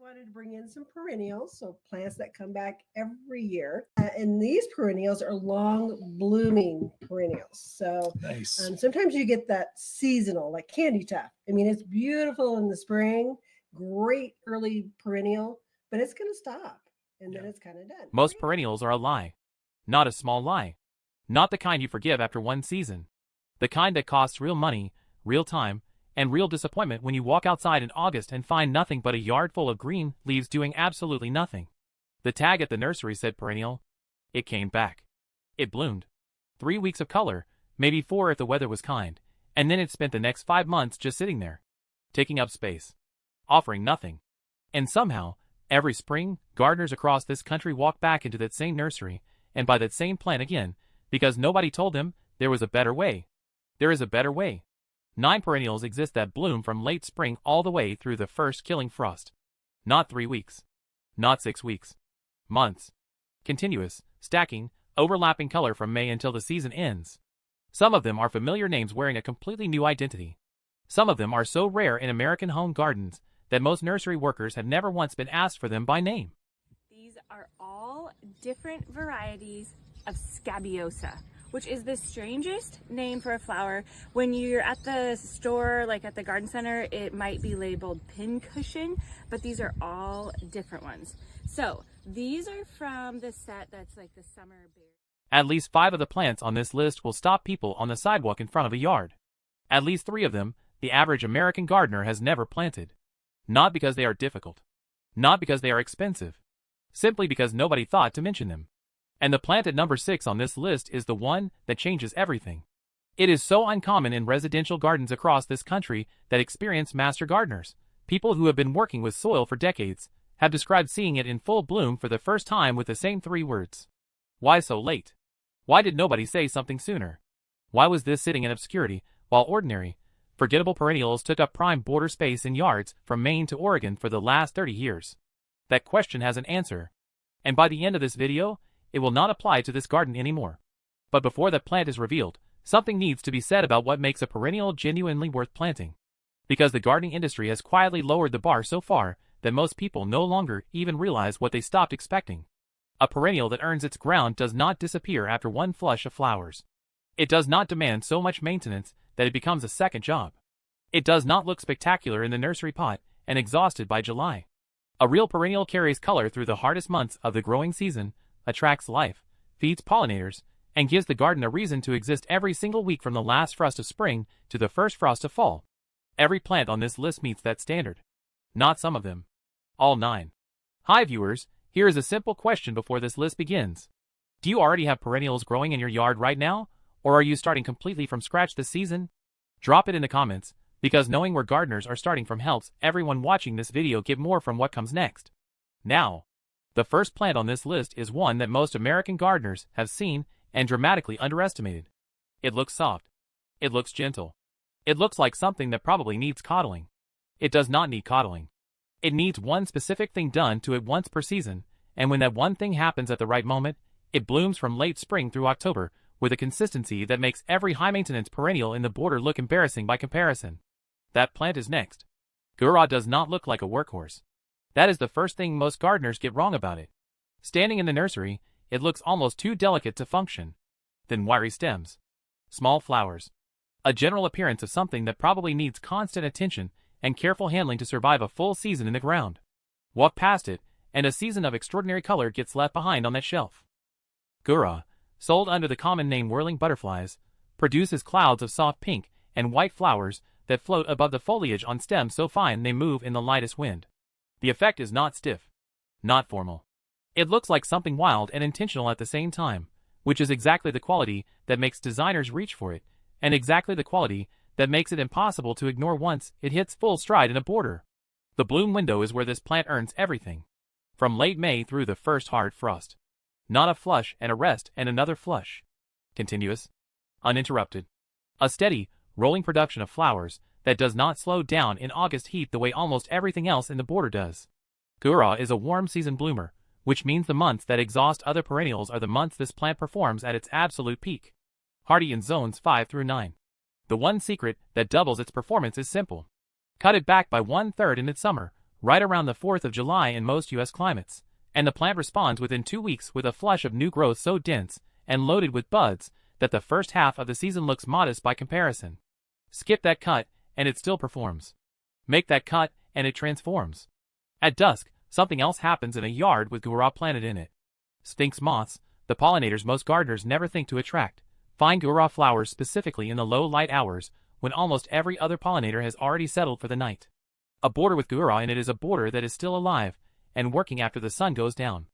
wanted to bring in some perennials, so plants that come back every year. And these perennials are long blooming perennials. So Nice. sometimes you get that seasonal, like candy tuft. I mean, it's beautiful in the spring, great early perennial, but it's going to stop and then Yeah. it's kind of done. Most perennials are a lie. Not a small lie. Not the kind you forgive after one season. The kind that costs real money, real time, and real disappointment when you walk outside in August and find nothing but a yard full of green leaves doing absolutely nothing. The tag at the nursery said perennial. It came back. It bloomed. 3 weeks of color, maybe 4 if the weather was kind, and then it spent the next 5 months just sitting there, taking up space, offering nothing. And somehow, every spring, gardeners across this country walk back into that same nursery and buy that same plant again, because nobody told them there was a better way. There is a better way. 9 perennials exist that bloom from late spring all the way through the first killing frost. Not 3 weeks. Not 6 weeks. Months. Continuous, stacking, overlapping color from May until the season ends. Some of them are familiar names wearing a completely new identity. Some of them are so rare in American home gardens that most nursery workers have never once been asked for them by name. These are all different varieties of scabiosa, which is the strangest name for a flower. When you're at the store, like at the garden center, it might be labeled pincushion, but these are all different ones. So these are from the set that's like the summer berry. At least 5 of the plants on this list will stop people on the sidewalk in front of a yard. At least 3 of them, the average American gardener has never planted. Not because they are difficult. Not because they are expensive. Simply because nobody thought to mention them. And the plant at number 6 on this list is the one that changes everything. It is so uncommon in residential gardens across this country that experienced master gardeners, people who have been working with soil for decades, have described seeing it in full bloom for the first time with the same 3 words. Why so late? Why did nobody say something sooner? Why was this sitting in obscurity, while ordinary, forgettable perennials took up prime border space in yards from Maine to Oregon for the last 30 years? That question has an answer. And by the end of this video, it will not apply to this garden anymore. But before that plant is revealed, something needs to be said about what makes a perennial genuinely worth planting. Because the gardening industry has quietly lowered the bar so far that most people no longer even realize what they stopped expecting. A perennial that earns its ground does not disappear after one flush of flowers. It does not demand so much maintenance that it becomes a second job. It does not look spectacular in the nursery pot and exhausted by July. A real perennial carries color through the hardest months of the growing season, attracts life, feeds pollinators, and gives the garden a reason to exist every single week from the last frost of spring to the first frost of fall. Every plant on this list meets that standard. Not some of them. All 9. Hi viewers, here is a simple question before this list begins. Do you already have perennials growing in your yard right now, or are you starting completely from scratch this season? Drop it in the comments, because knowing where gardeners are starting from helps everyone watching this video get more from what comes next. Now, the first plant on this list is one that most American gardeners have seen and dramatically underestimated. It looks soft. It looks gentle. It looks like something that probably needs coddling. It does not need coddling. It needs one specific thing done to it once per season, and when that one thing happens at the right moment, it blooms from late spring through October with a consistency that makes every high-maintenance perennial in the border look embarrassing by comparison. That plant is next. Gura does not look like a workhorse. That is the first thing most gardeners get wrong about it. Standing in the nursery, it looks almost too delicate to function. Then wiry stems. Small flowers. A general appearance of something that probably needs constant attention and careful handling to survive a full season in the ground. Walk past it, and a season of extraordinary color gets left behind on that shelf. Gura, sold under the common name whirling butterflies, produces clouds of soft pink and white flowers that float above the foliage on stems so fine they move in the lightest wind. The effect is not stiff, not formal. It looks like something wild and intentional at the same time, which is exactly the quality that makes designers reach for it, and exactly the quality that makes it impossible to ignore once it hits full stride in a border. The bloom window is where this plant earns everything. From late May through the first hard frost. Not a flush and a rest and another flush. Continuous. Uninterrupted. A steady, rolling production of flowers that does not slow down in August heat the way almost everything else in the border does. Gura is a warm season bloomer, which means the months that exhaust other perennials are the months this plant performs at its absolute peak. Hardy in zones 5 through 9. The one secret that doubles its performance is simple. Cut it back by 1/3 in midsummer, right around the 4th of July in most U.S. climates, and the plant responds within 2 weeks with a flush of new growth so dense and loaded with buds that the first half of the season looks modest by comparison. Skip that cut, and it still performs. Make that cut, and it transforms. At dusk, something else happens in a yard with guava planted in it. Sphinx moths, the pollinators most gardeners never think to attract, find guava flowers specifically in the low light hours when almost every other pollinator has already settled for the night. A border with guava in it is a border that is still alive and working after the sun goes down.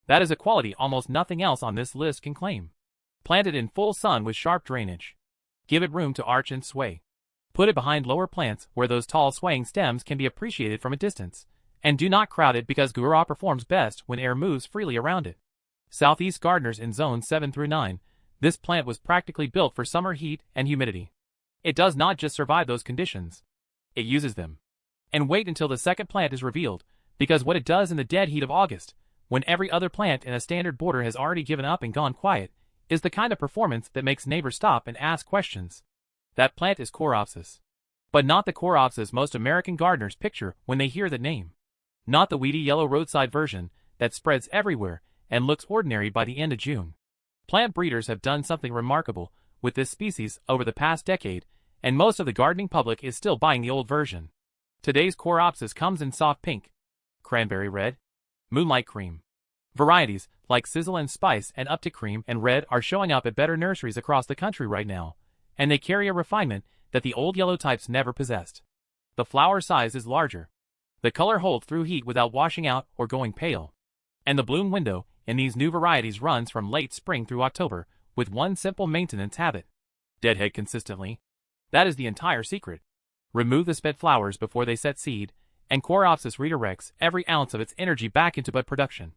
That is a quality almost nothing else on this list can claim. Plant it in full sun with sharp drainage. Give it room to arch and sway. Put it behind lower plants where those tall swaying stems can be appreciated from a distance. And do not crowd it because guava performs best when air moves freely around it. Southeast gardeners in zones 7 through 9, this plant was practically built for summer heat and humidity. It does not just survive those conditions. It uses them. And wait until the second plant is revealed, because what it does in the dead heat of August, when every other plant in a standard border has already given up and gone quiet, is the kind of performance that makes neighbors stop and ask questions. That plant is Coreopsis. But not the Coreopsis most American gardeners picture when they hear the name. Not the weedy yellow roadside version that spreads everywhere and looks ordinary by the end of June. Plant breeders have done something remarkable with this species over the past decade, and most of the gardening public is still buying the old version. Today's Coreopsis comes in soft pink, cranberry red, moonlight cream. Varieties like Sizzle and Spice and Uptick Cream and Red are showing up at better nurseries across the country right now, and they carry a refinement that the old yellow types never possessed. The flower size is larger. The color holds through heat without washing out or going pale. And the bloom window in these new varieties runs from late spring through October with one simple maintenance habit. Deadhead consistently. That is the entire secret. Remove the spent flowers before they set seed, and Coreopsis redirects every ounce of its energy back into bud production.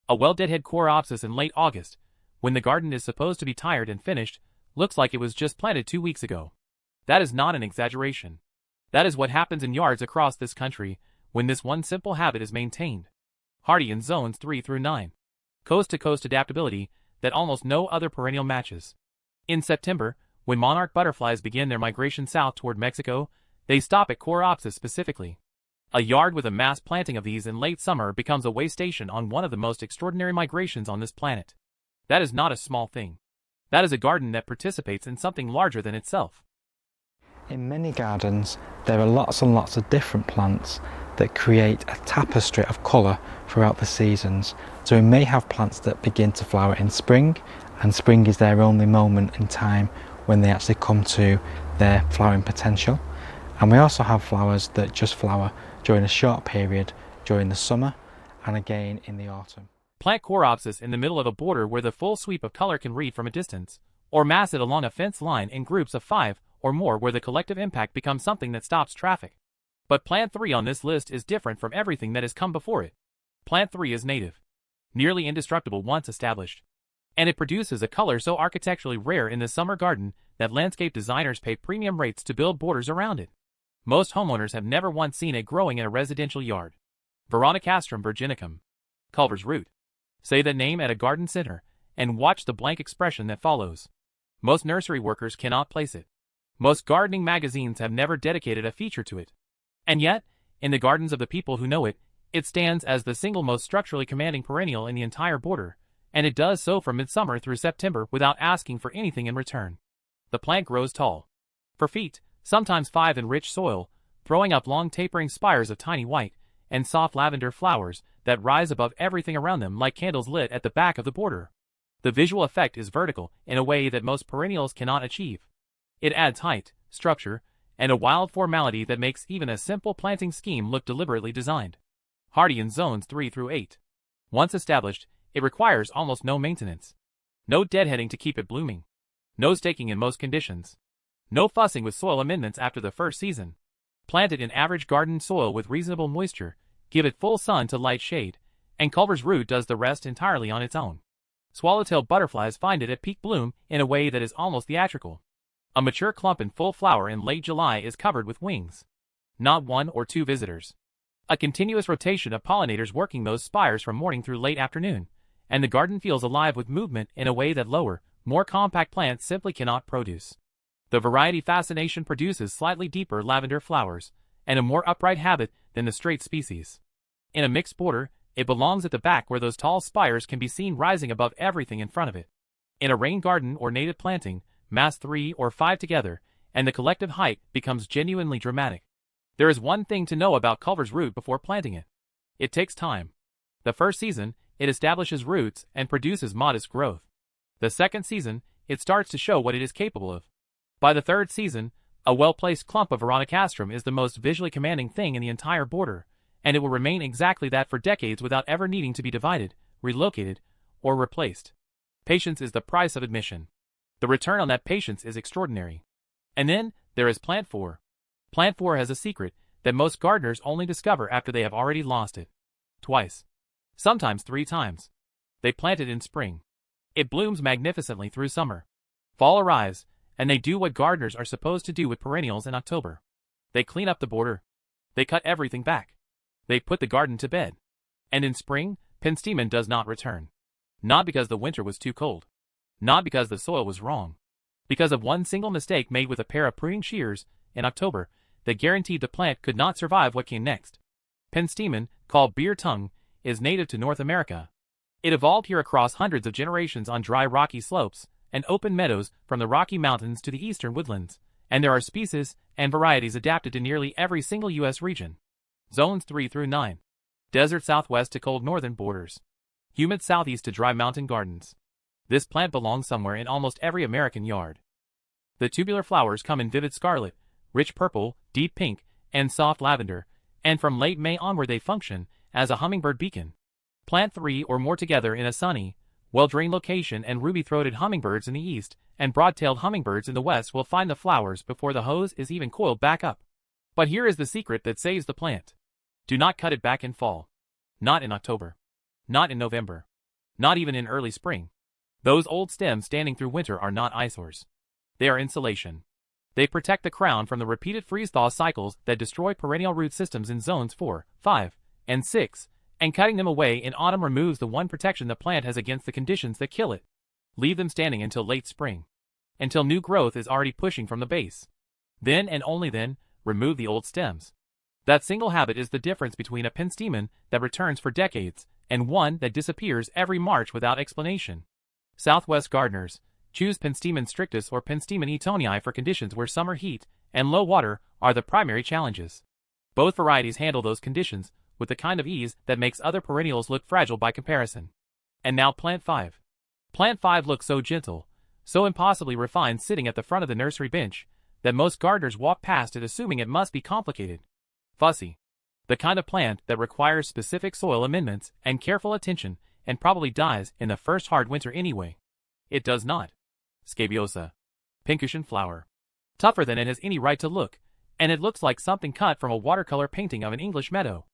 A well-deadhead Coreopsis in late August, when the garden is supposed to be tired and finished, looks like it was just planted 2 weeks ago. That is not an exaggeration. That is what happens in yards across this country when this one simple habit is maintained. Hardy in zones 3 through 9. Coast-to-coast adaptability that almost no other perennial matches. In September, when monarch butterflies begin their migration south toward Mexico, they stop at Coreopsis specifically. A yard with a mass planting of these in late summer becomes a way station on one of the most extraordinary migrations on this planet. That is not a small thing. That is a garden that participates in something larger than itself. In many gardens, there are lots and lots of different plants that create a tapestry of colour throughout the seasons. So we may have plants that begin to flower in spring, and spring is their only moment in time when they actually come to their flowering potential. And we also have flowers that just flower during a short period during the summer and again in the autumn. Plant Coreopsis in the middle of a border where the full sweep of color can read from a distance, or mass it along a fence line in groups of 5 or more where the collective impact becomes something that stops traffic. But Plant 3 on this list is different from everything that has come before it. Plant 3 is native, nearly indestructible once established, and it produces a color so architecturally rare in the summer garden that landscape designers pay premium rates to build borders around it. Most homeowners have never once seen it growing in a residential yard. Veronicastrum virginicum. Culver's root. Say the name at a garden center, and watch the blank expression that follows. Most nursery workers cannot place it. Most gardening magazines have never dedicated a feature to it. And yet, in the gardens of the people who know it, it stands as the single most structurally commanding perennial in the entire border, and it does so from midsummer through September without asking for anything in return. The plant grows tall, 4 feet, sometimes 5 in rich soil, throwing up long tapering spires of tiny white and soft lavender flowers that rise above everything around them like candles lit at the back of the border. The visual effect is vertical in a way that most perennials cannot achieve. It adds height, structure, and a wild formality that makes even a simple planting scheme look deliberately designed. Hardy in zones 3 through 8. Once established, it requires almost no maintenance. No deadheading to keep it blooming. No staking in most conditions. No fussing with soil amendments after the first season. Plant it in average garden soil with reasonable moisture, give it full sun to light shade, and Culver's root does the rest entirely on its own. Swallowtail butterflies find it at peak bloom in a way that is almost theatrical. A mature clump in full flower in late July is covered with wings. Not 1 or 2 visitors. A continuous rotation of pollinators working those spires from morning through late afternoon, and the garden feels alive with movement in a way that lower, more compact plants simply cannot produce. The variety fascination produces slightly deeper lavender flowers, and a more upright habit than the straight species. In a mixed border, it belongs at the back where those tall spires can be seen rising above everything in front of it. In a rain garden or native planting, mass 3 or 5 together, and the collective height becomes genuinely dramatic. There is one thing to know about Culver's root before planting it. It takes time. The first season, it establishes roots and produces modest growth. The second season, it starts to show what it is capable of. By the third season, a well-placed clump of Veronicastrum is the most visually commanding thing in the entire border, and it will remain exactly that for decades without ever needing to be divided, relocated, or replaced. Patience is the price of admission. The return on that patience is extraordinary. And then, there is Plant 4. Plant 4 has a secret that most gardeners only discover after they have already lost it. Twice. Sometimes 3 times. They plant it in spring. It blooms magnificently through summer. Fall arrives, and they do what gardeners are supposed to do with perennials in October. They clean up the border. They cut everything back. They put the garden to bed. And in spring, penstemon does not return. Not because the winter was too cold. Not because the soil was wrong. Because of one single mistake made with a pair of pruning shears in October that guaranteed the plant could not survive what came next. Penstemon, called beer tongue, is native to North America. It evolved here across hundreds of generations on dry rocky slopes and open meadows from the Rocky Mountains to the eastern woodlands, and there are species and varieties adapted to nearly every single U.S. region. Zones 3 through 9. Desert southwest to cold northern borders. Humid southeast to dry mountain gardens. This plant belongs somewhere in almost every American yard. The tubular flowers come in vivid scarlet, rich purple, deep pink, and soft lavender, and from late May onward they function as a hummingbird beacon. Plant 3 or more together in a sunny, well-drained location and ruby-throated hummingbirds in the east and broad-tailed hummingbirds in the west will find the flowers before the hose is even coiled back up. But here is the secret that saves the plant. Do not cut it back in fall. Not in October. Not in November. Not even in early spring. Those old stems standing through winter are not eyesores. They are insulation. They protect the crown from the repeated freeze-thaw cycles that destroy perennial root systems in zones 4, 5, and 6, and cutting them away in autumn removes the one protection the plant has against the conditions that kill it. Leave them standing until late spring. Until new growth is already pushing from the base. Then and only then, remove the old stems. That single habit is the difference between a penstemon that returns for decades and one that disappears every March without explanation. Southwest gardeners, choose Penstemon strictus or Penstemon etonii for conditions where summer heat and low water are the primary challenges. Both varieties handle those conditions with the kind of ease that makes other perennials look fragile by comparison. And now Plant 5. Plant 5 looks so gentle, so impossibly refined sitting at the front of the nursery bench, that most gardeners walk past it assuming it must be complicated. Fussy. The kind of plant that requires specific soil amendments and careful attention and probably dies in the first hard winter anyway. It does not. Scabiosa. Pincushion flower. Tougher than it has any right to look, and it looks like something cut from a watercolor painting of an English meadow.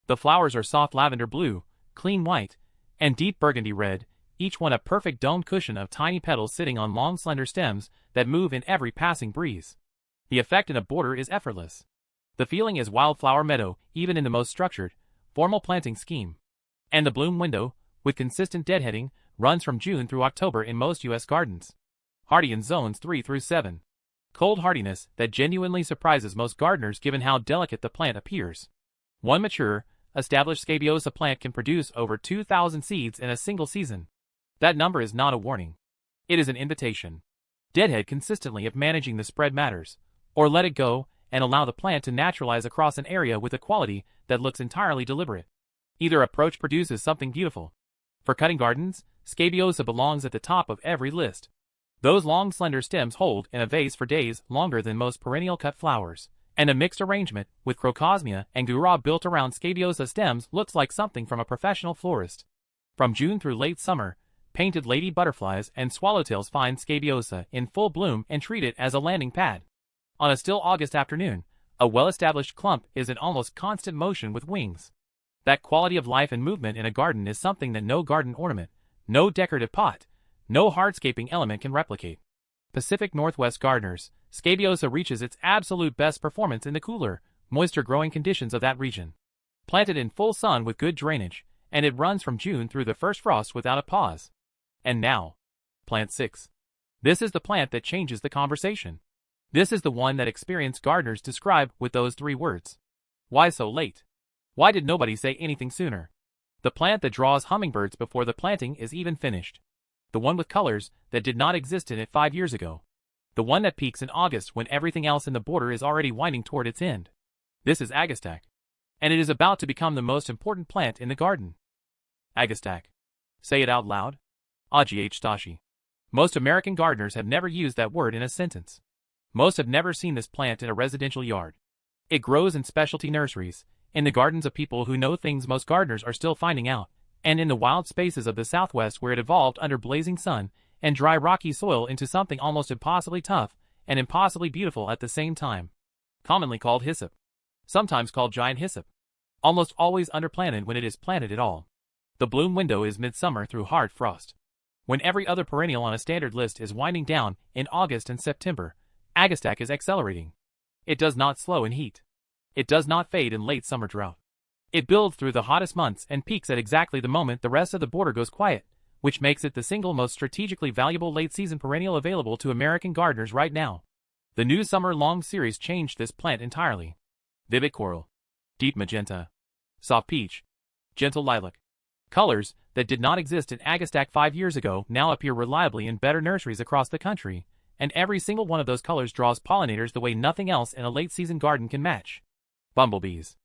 The flowers are soft lavender blue, clean white, and deep burgundy red, each one a perfect domed cushion of tiny petals sitting on long slender stems that move in every passing breeze. The effect in a border is effortless. The feeling is wildflower meadow even in the most structured, formal planting scheme. And the bloom window, with consistent deadheading, runs from June through October in most U.S. gardens. Hardy in zones 3 through 7. Cold hardiness that genuinely surprises most gardeners given how delicate the plant appears. One mature, established Scabiosa plant can produce over 2,000 seeds in a single season. That number is not a warning. It is an invitation. Deadhead consistently if managing the spread matters, or let it go and allow the plant to naturalize across an area with a quality that looks entirely deliberate. Either approach produces something beautiful. For cutting gardens, Scabiosa belongs at the top of every list. Those long slender stems hold in a vase for days longer than most perennial cut flowers, and a mixed arrangement with Crocosmia and Gura built around Scabiosa stems looks like something from a professional florist. From June through late summer, painted lady butterflies and swallowtails find Scabiosa in full bloom and treat it as a landing pad. On a still August afternoon, a well-established clump is in almost constant motion with wings. That quality of life and movement in a garden is something that no garden ornament, no decorative pot, no hardscaping element can replicate. Pacific Northwest gardeners, Scabiosa reaches its absolute best performance in the cooler, moisture-growing conditions of that region. Planted in full sun with good drainage, and it runs from June through the first frost without a pause. And now, Plant 6. This is the plant that changes the conversation. This is the one that experienced gardeners describe with those 3 words. Why so late? Why did nobody say anything sooner? The plant that draws hummingbirds before the planting is even finished. The one with colors that did not exist in it 5 years ago. The one that peaks in August when everything else in the border is already winding toward its end. This is agastache. And it is about to become the most important plant in the garden. Agastache. Say it out loud. Agh Stashi. Most American gardeners have never used that word in a sentence. Most have never seen this plant in a residential yard. It grows in specialty nurseries, in the gardens of people who know things most gardeners are still finding out, and in the wild spaces of the Southwest where it evolved under blazing sun and dry rocky soil into something almost impossibly tough and impossibly beautiful at the same time. Commonly called hyssop. Sometimes called giant hyssop. Almost always underplanted when it is planted at all. The bloom window is midsummer through hard frost. When every other perennial on a standard list is winding down in August and September, agastache is accelerating. It does not slow in heat. It does not fade in late summer drought. It builds through the hottest months and peaks at exactly the moment the rest of the border goes quiet, which makes it the single most strategically valuable late-season perennial available to American gardeners right now. The new summer-long series changed this plant entirely. Vivid coral, deep magenta, soft peach, gentle lilac. Colors that did not exist in agastache 5 years ago now appear reliably in better nurseries across the country, and every single one of those colors draws pollinators the way nothing else in a late-season garden can match. Bumblebees,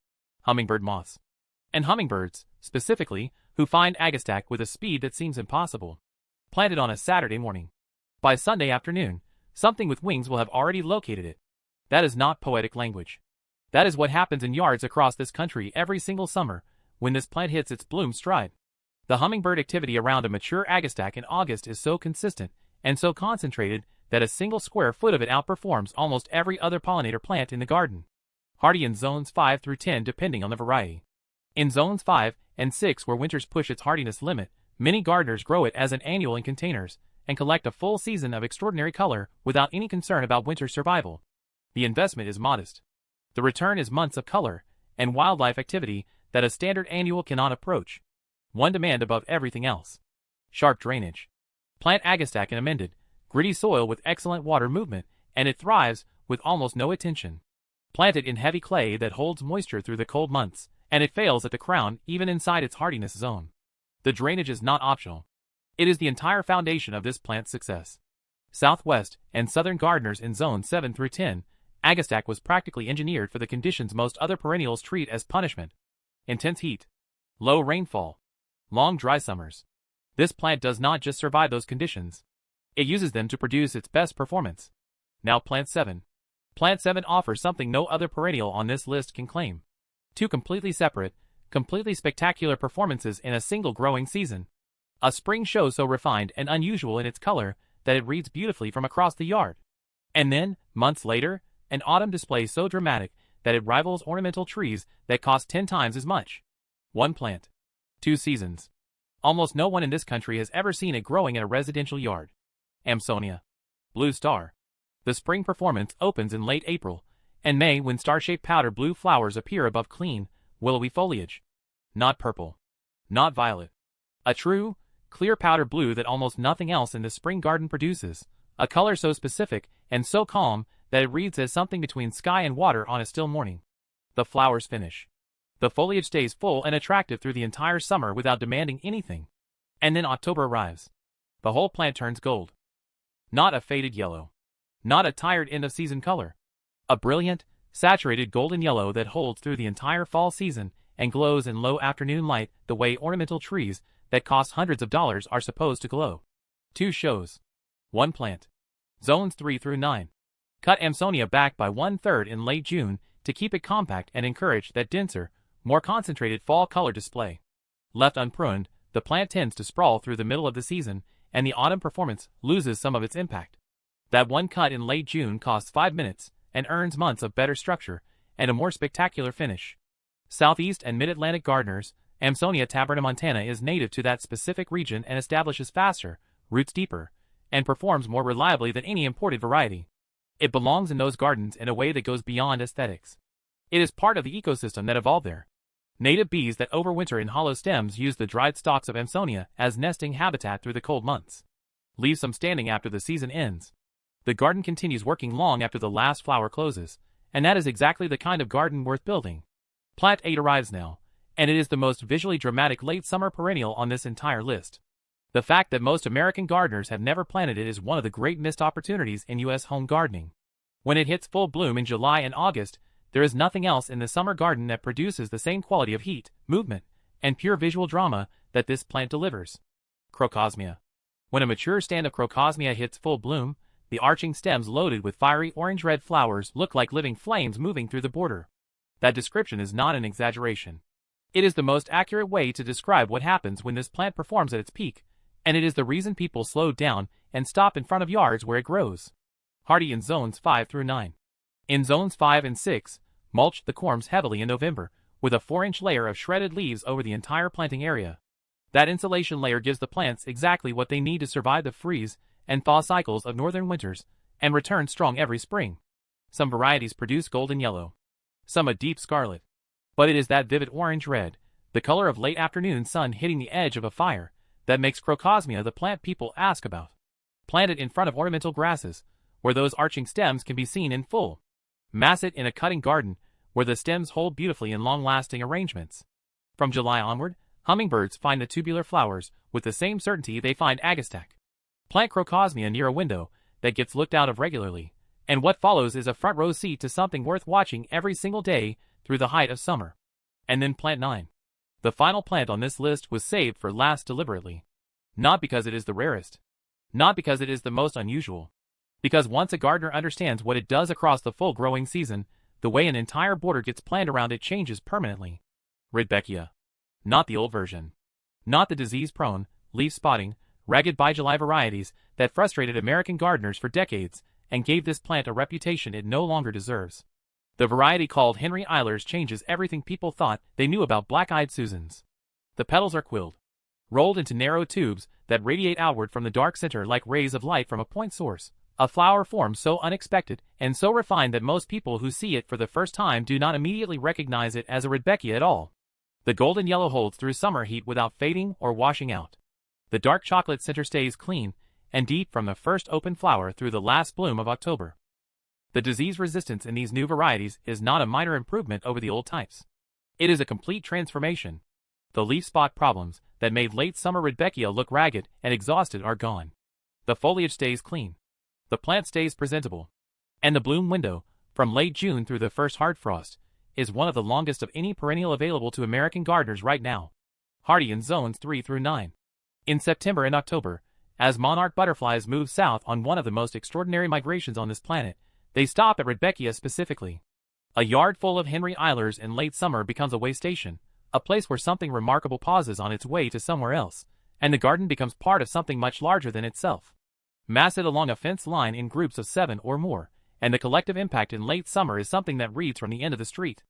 hummingbird moths, and hummingbirds, specifically, who find agastache with a speed that seems impossible. Planted on a Saturday morning. By Sunday afternoon, something with wings will have already located it. That is not poetic language. That is what happens in yards across this country every single summer, when this plant hits its bloom stride. The hummingbird activity around a mature agastache in August is so consistent and so concentrated that a single square foot of it outperforms almost every other pollinator plant in the garden. Hardy in zones 5 through 10 depending on the variety. In zones 5 and 6 where winters push its hardiness limit, many gardeners grow it as an annual in containers and collect a full season of extraordinary color without any concern about winter survival. The investment is modest. The return is months of color and wildlife activity that a standard annual cannot approach. One demand above everything else. Sharp drainage. Plant agastache in amended, gritty soil with excellent water movement, and it thrives with almost no attention. Plant it in heavy clay that holds moisture through the cold months, and it fails at the crown even inside its hardiness zone. The drainage is not optional. It is the entire foundation of this plant's success. Southwest and southern gardeners in zones 7 through 10, agastache was practically engineered for the conditions most other perennials treat as punishment. Intense heat, low rainfall, long dry summers. This plant does not just survive those conditions. It uses them to produce its best performance. Now Plant 7. Plant 7 offers something no other perennial on this list can claim. 2 completely separate, completely spectacular performances in a single growing season. A spring show so refined and unusual in its color that it reads beautifully from across the yard. And then, months later, an autumn display so dramatic that it rivals ornamental trees that cost 10 times as much. 1 plant. 2 seasons. Almost no one in this country has ever seen it growing in a residential yard. Amsonia. Blue Star. The spring performance opens in late April and May when star-shaped powder blue flowers appear above clean, willowy foliage. Not purple. Not violet. A true, clear powder blue that almost nothing else in the spring garden produces. A color so specific and so calm that it reads as something between sky and water on a still morning. The flowers finish. The foliage stays full and attractive through the entire summer without demanding anything. And then October arrives. The whole plant turns gold. Not a faded yellow. Not a tired end-of-season color. A brilliant, saturated golden yellow that holds through the entire fall season and glows in low afternoon light the way ornamental trees that cost hundreds of dollars are supposed to glow. 2 shows. 1 plant. Zones 3 through 9. Cut Amsonia back by 1/3 in late June to keep it compact and encourage that denser, more concentrated fall color display. Left unpruned, the plant tends to sprawl through the middle of the season, and the autumn performance loses some of its impact. That one cut in late June costs 5 minutes and earns months of better structure and a more spectacular finish. Southeast and Mid-Atlantic gardeners, Amsonia tabernamontana is native to that specific region and establishes faster, roots deeper, and performs more reliably than any imported variety. It belongs in those gardens in a way that goes beyond aesthetics. It is part of the ecosystem that evolved there. Native bees that overwinter in hollow stems use the dried stalks of Amsonia as nesting habitat through the cold months. Leave some standing after the season ends. The garden continues working long after the last flower closes, and that is exactly the kind of garden worth building. Plant 8 arrives now, And it is the most visually dramatic late summer perennial on this entire list. The fact that most American gardeners have never planted it is one of the great missed opportunities in U.S. home gardening. When it hits full bloom in July and August, there is nothing else in the summer garden that produces the same quality of heat, movement, and pure visual drama that this plant delivers. Crocosmia. When a mature stand of Crocosmia hits full bloom, the arching stems loaded with fiery orange-red flowers look like living flames moving through the border. That description is not an exaggeration. It is the most accurate way to describe what happens when this plant performs at its peak, and it is the reason people slow down and stop in front of yards where it grows. Hardy in zones 5 through 9. In zones 5 and 6, mulch the corms heavily in November, with a 4-inch layer of shredded leaves over the entire planting area. That insulation layer gives the plants exactly what they need to survive the freeze and thaw cycles of northern winters, and return strong every spring. Some varieties produce golden yellow, some a deep scarlet. But it is that vivid orange-red, the color of late afternoon sun hitting the edge of a fire, that makes Crocosmia the plant people ask about. Plant it in front of ornamental grasses, where those arching stems can be seen in full. Mass it in a cutting garden, where the stems hold beautifully in long-lasting arrangements. From July onward, hummingbirds find the tubular flowers with the same certainty they find agastache. Plant Crocosmia near a window that gets looked out of regularly, and what follows is a front row seat to something worth watching every single day through the height of summer. And then plant 9. The final plant on this list was saved for last deliberately. Not because it is the rarest. Not because it is the most unusual. Because once a gardener understands what it does across the full growing season, the way an entire border gets planned around it changes permanently. Rudbeckia. Not the old version. Not the disease-prone, leaf-spotting, ragged by July varieties that frustrated American gardeners for decades and gave this plant a reputation it no longer deserves. The variety called Henry Eilers changes everything people thought they knew about black-eyed Susans. The petals are quilled, rolled into narrow tubes that radiate outward from the dark center like rays of light from a point source. A flower form so unexpected and so refined that most people who see it for the first time do not immediately recognize it as a Rudbeckia at all. The golden yellow holds through summer heat without fading or washing out. The dark chocolate center stays clean and deep from the first open flower through the last bloom of October. The disease resistance in these new varieties is not a minor improvement over the old types. It is a complete transformation. The leaf spot problems that made late summer Rudbeckia look ragged and exhausted are gone. The foliage stays clean. The plant stays presentable. And the bloom window, from late June through the first hard frost, is one of the longest of any perennial available to American gardeners right now. Hardy in zones 3 through 9. In September and October, as monarch butterflies move south on one of the most extraordinary migrations on this planet, they stop at Rudbeckia specifically. A yard full of Henry Eilers in late summer becomes a way station, a place where something remarkable pauses on its way to somewhere else, and the garden becomes part of something much larger than itself. Mass it along a fence line in groups of 7 or more, and the collective impact in late summer is something that reads from the end of the street.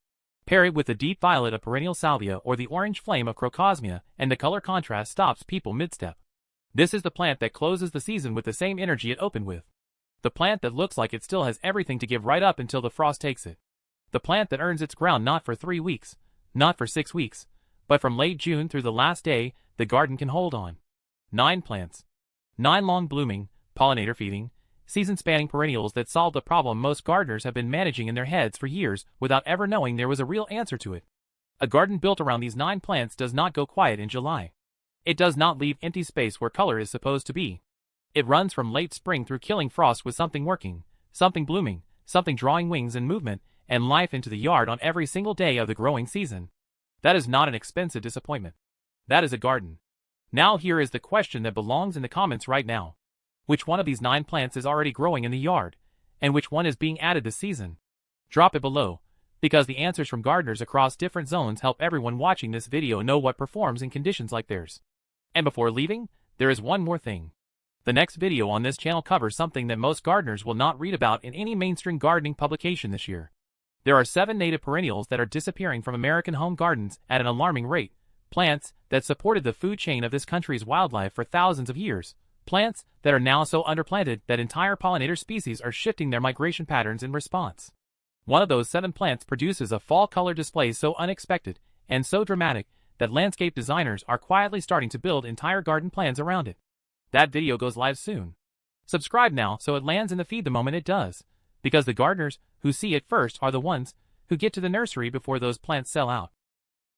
Pair it with the deep violet of perennial salvia or the orange flame of Crocosmia, and the color contrast stops people mid-step. This is the plant that closes the season with the same energy it opened with. The plant that looks like it still has everything to give right up until the frost takes it. The plant that earns its ground not for 3 weeks, not for 6 weeks, but from late June through the last day the garden can hold on. 9 plants. 9 long-blooming, pollinator-feeding, season-spanning perennials that solve the problem most gardeners have been managing in their heads for years without ever knowing there was a real answer to it. A garden built around these 9 plants does not go quiet in July. It does not leave empty space where color is supposed to be. It runs from late spring through killing frost with something working, something blooming, something drawing wings and movement and life into the yard on every single day of the growing season. That is not an expensive disappointment. That is a garden. Now here is the question that belongs in the comments right now. Which one of these 9 plants is already growing in the yard, and which one is being added this season? Drop it below, because the answers from gardeners across different zones help everyone watching this video know what performs in conditions like theirs. And before leaving, there is one more thing. The next video on this channel covers something that most gardeners will not read about in any mainstream gardening publication this year. There are 7 native perennials that are disappearing from American home gardens at an alarming rate. Plants that supported the food chain of this country's wildlife for thousands of years. Plants that are now so underplanted that entire pollinator species are shifting their migration patterns in response. One of those 7 plants produces a fall color display so unexpected and so dramatic that landscape designers are quietly starting to build entire garden plans around it. That video goes live soon. Subscribe now so it lands in the feed the moment it does, because the gardeners who see it first are the ones who get to the nursery before those plants sell out.